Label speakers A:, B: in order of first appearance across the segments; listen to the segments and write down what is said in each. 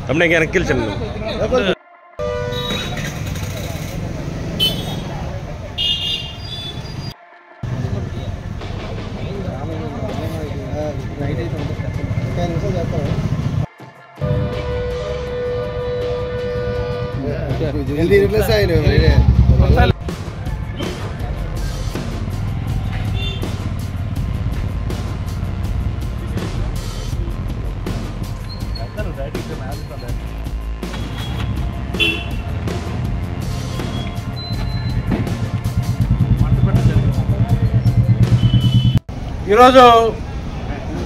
A: हमने क्या रखिल चल
B: जल्दी रिप्लेस आए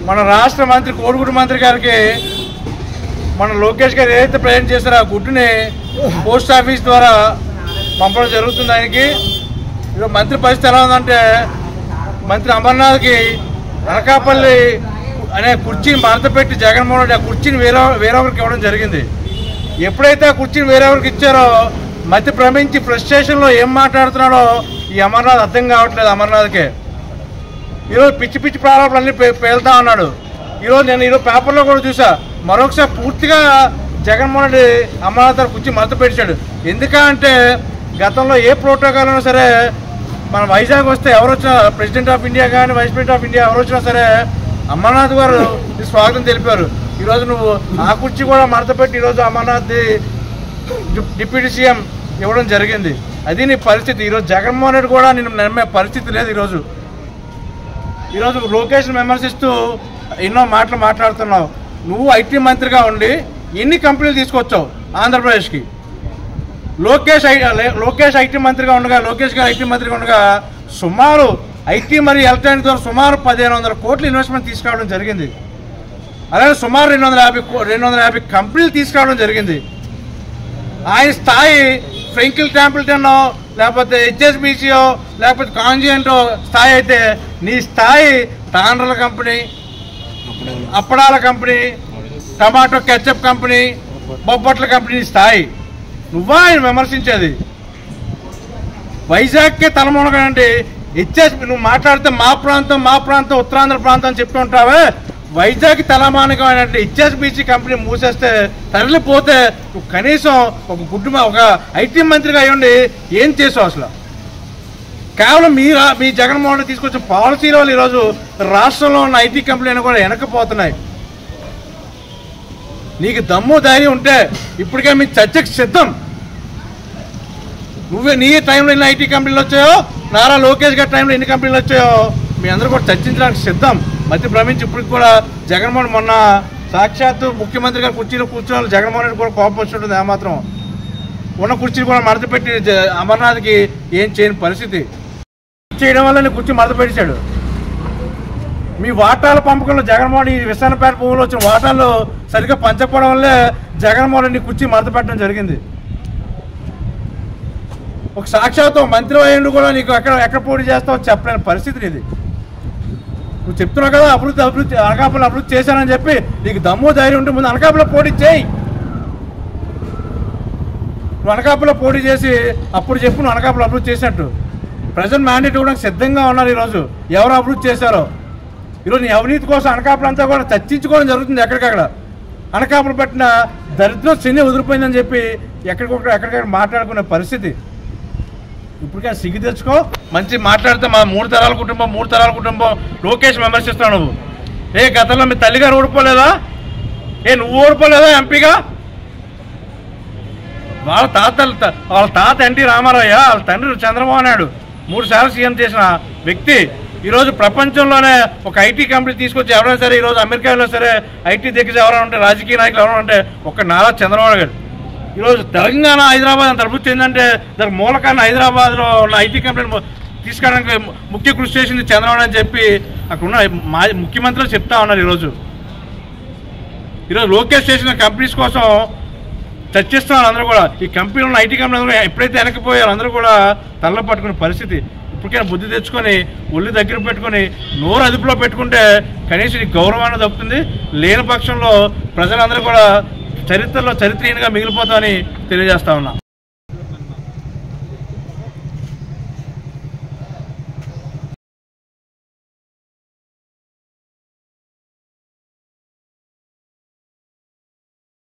C: మన రాష్ట్ర మంత్రి కోడిగుడ్డు మంత్రి గారికి మన లోకేష్ గారు ఏదైతే ప్రజెంట్ చేశారో ఆ గుడ్డుని పోస్ట్ ఆఫీస్ ద్వారా పంపడం జరుగుతుంది. ఆయనకి ఈరోజు మంత్రి పరిస్థితి ఎలా ఉందంటే మంత్రి అమర్నాథ్కి అనకాపల్లి అనే కుర్చీని మడతపెట్టి జగన్మోహన్ రెడ్డి ఆ కుర్చీని వేరొకరికి ఇవ్వడం జరిగింది. ఎప్పుడైతే ఆ కుర్చీని వేరొకరికి ఇచ్చారో మతి భ్రమించి ఫ్రస్ట్రేషన్లో ఏం మాట్లాడుతున్నాడో ఈ అమర్నాథ్ అర్థం కావట్లేదు. అమర్నాథ్కే ఈరోజు పిచ్చి పిచ్చి ప్రారంభాలన్నీ పేలుతా ఉన్నాడు. నేను పేపర్లో కూడా చూసా, మరొకసారి పూర్తిగా జగన్మోహన్ రెడ్డి అమర్నాథ్ కుర్చీ మడత పెట్టాడు. ఎందుకంటే గతంలో ఏ ప్రోటోకాల్ అయినా సరే మన వైజాగ్ వస్తే ఎవరు వచ్చినా ప్రెసిడెంట్ ఆఫ్ ఇండియా కానీ వైస్ ప్రెసిడెంట్ ఆఫ్ ఇండియా ఎవరు వచ్చినా సరే అమర్నాథ్ గారు స్వాగతం తెలిపారు. ఈరోజు నువ్వు ఆ కుర్చీ కూడా మడత పెట్టి ఈరోజు అమర్నాథ్ డిప్యూటీ సీఎం ఇవ్వడం జరిగింది. అది నీ పరిస్థితి. ఈరోజు జగన్మోహన్ రెడ్డి కూడా నేను నమ్మే పరిస్థితి లేదు. ఈరోజు లోకేష్ని విమర్శిస్తూ ఎన్నో మాటలు మాట్లాడుతున్నావు. నువ్వు ఐటీ మంత్రిగా ఉండి ఎన్ని కంపెనీలు తీసుకొచ్చావు ఆంధ్రప్రదేశ్కి? లోకేష్ ఐటీ మంత్రిగా ఉండగా లోకేష్ గారు ఐటీ మంత్రిగా ఉండగా సుమారు ఐటీ మరియు ఎలక్ట్రానిక్ ద్వారా సుమారు 1500 కోట్ల ఇన్వెస్ట్మెంట్ తీసుకురావడం జరిగింది. అలాగే సుమారు 250 కంపెనీలు తీసుకురావడం జరిగింది. ఆయన స్థాయి ఫ్రెంకిల్ టెంపుల్టనో లేకపోతే హెచ్ఎస్బిసియో లేకపోతే కాంజియంటో స్థాయి అయితే నీ స్థాయి తాండ్రల కంపెనీ, అప్పడాల కంపెనీ, టమాటో కెచప్ కంపెనీ, బొబ్బట్ల కంపెనీ స్థాయి. నువ్వా ఆయన విమర్శించేది? వైజాగ్కే తలమూనకండి హెచ్ఎస్బి. నువ్వు మాట్లాడితే మా ప్రాంతం ఉత్తరాంధ్ర ప్రాంతం అని చెప్తూ ఉంటావే. వైజాగ్ తలమానికమైనటువంటి హెచ్ఎస్బిసి కంపెనీ మూసేస్తే తరలిపోతే నువ్వు కనీసం ఒక ఐటీ మంత్రిగా అయ్యండి ఏం చేసావు? అసలు కేవలం మీ జగన్మోహన్ రెడ్డి తీసుకొచ్చిన పాలసీల వల్ల ఈరోజు రాష్ట్రంలో ఉన్న ఐటీ కంపెనీలు కూడా వెనకపోతున్నాయి. నీకు దమ్ము ధైర్యం ఉంటే ఇప్పటికే మీ చర్చకు సిద్ధం. నీ టైంలో ఎన్ని ఐటీ కంపెనీలు వచ్చాయో, నారా లోకేష్ గారి టైంలో ఎన్ని కంపెనీలు వచ్చాయో మీ అందరూ కూడా చర్చించడానికి సిద్ధం. మధ్య భ్రమించి ఇప్పటికి కూడా జగన్మోహన్ మొన్న సాక్షాత్తు ముఖ్యమంత్రి గారు కుర్చీలో కూర్చోవాలి జగన్మోహన్ రెడ్డి కూడా కోపం వచ్చింటుంది. ఏమాత్రం ఉన్న కుర్చీని కూడా మడత పెట్టి అమర్నాథ్కి ఏం చేయని పరిస్థితి చేయడం వల్ల కుర్చీ మడత పెట్టాడు. మీ వాటాల పంపకంలో జగన్మోహన్ ఈ విశాఖపేట భూములో వచ్చిన వాటాలు సరిగ్గా పంచకపోవడం వల్లే జగన్మోహన్ రెడ్డి కుర్చీ మడత పెట్టడం జరిగింది. ఒక సాక్షాత్తు మంత్రి అయ్యిండు కూడా నీకు ఎక్కడ పోటీ చేస్తావో చెప్పలేని పరిస్థితి ఇది. నువ్వు చెప్తున్నావు కదా అభివృద్ధి అనకాపల్లి అభివృద్ధి చేశానని చెప్పి నీకు దమ్ము ధైర్యం ఉంటే ముందు అనకాపల్లిలో పోటీ చేయి. నువ్వు అనకాపల్లిలో పోటీ చేసి అప్పుడు చెప్పు నువ్వు అనకాపల్లి అభివృద్ధి చేసినట్టు. ప్రజలు మ్యాండేట్ ఇవ్వడానికి సిద్ధంగా ఉన్నారు. ఈరోజు ఎవరు అభివృద్ధి చేశారో ఈరోజు నీ అవినీతి కోసం అనకాపల్లి అంతా కూడా చర్చించుకోవడం జరుగుతుంది. ఎక్కడికక్కడ అనకాపల్లి పెట్టిన దరిద్రం శని వదిలిపోయిందని చెప్పి ఎక్కడికక్కడ మాట్లాడుకునే పరిస్థితి. ఇప్పటికే సిగ్గు తెచ్చుకో. మంచి మాట్లాడితే మా మూడు తరాల కుటుంబం లోకేష్ విమర్శిస్తున్నావు నువ్వు. గతంలో మీ తల్లిగారు ఓడిపోలేదా? నువ్వు ఓడిపోలేదా ఎంపీగా? వాళ్ళ తాత ఎన్టీ రామారావు, వాళ్ళ తండ్రి చంద్రబాబు నాయుడు 3 సార్లు సీఎం చేసిన వ్యక్తి. ఈరోజు ప్రపంచంలోనే ఒక ఐటీ కంపెనీ తీసుకొచ్చి ఎవరైనా సరే ఈరోజు అమెరికాలో సరే ఐటీ దగ్గర ఎవరైనా ఉంటే రాజకీయ నాయకులు ఎవరైనా ఉంటే ఒక నారా చంద్రబాబు గారు. ఈరోజు తెలంగాణ హైదరాబాద్ అంత అభివృద్ధి చెందంటే దానికి మూల కారణం హైదరాబాద్లో ఉన్న ఐటీ కంపెనీ తీసుకురావడానికి ముఖ్య కృషి చేసింది చంద్రబాబు అని చెప్పి అక్కడున్న ముఖ్యమంత్రులు చెప్తా ఉన్నారు. ఈరోజు లోకేష్ చేసిన కంపెనీస్ కోసం చర్చిస్తున్నారు అందరూ కూడా. ఈ కంపెనీలు ఉన్న ఐటీ కంపెనీలు ఎప్పుడైతే వెనకపోయారో అందరూ కూడా తల్ల పట్టుకునే పరిస్థితి. ఇప్పటికైనా బుద్ధి తెచ్చుకొని ఒళ్ళు దగ్గర పెట్టుకొని నోరు అదుపులో పెట్టుకుంటే కనీసం ఈ గౌరవాన్ని దక్కుతుంది. లేని పక్షంలో ప్రజలందరూ కూడా చరిత్రహీనంగా మిగిలిపోతామని తెలియజేస్తా ఉన్నా.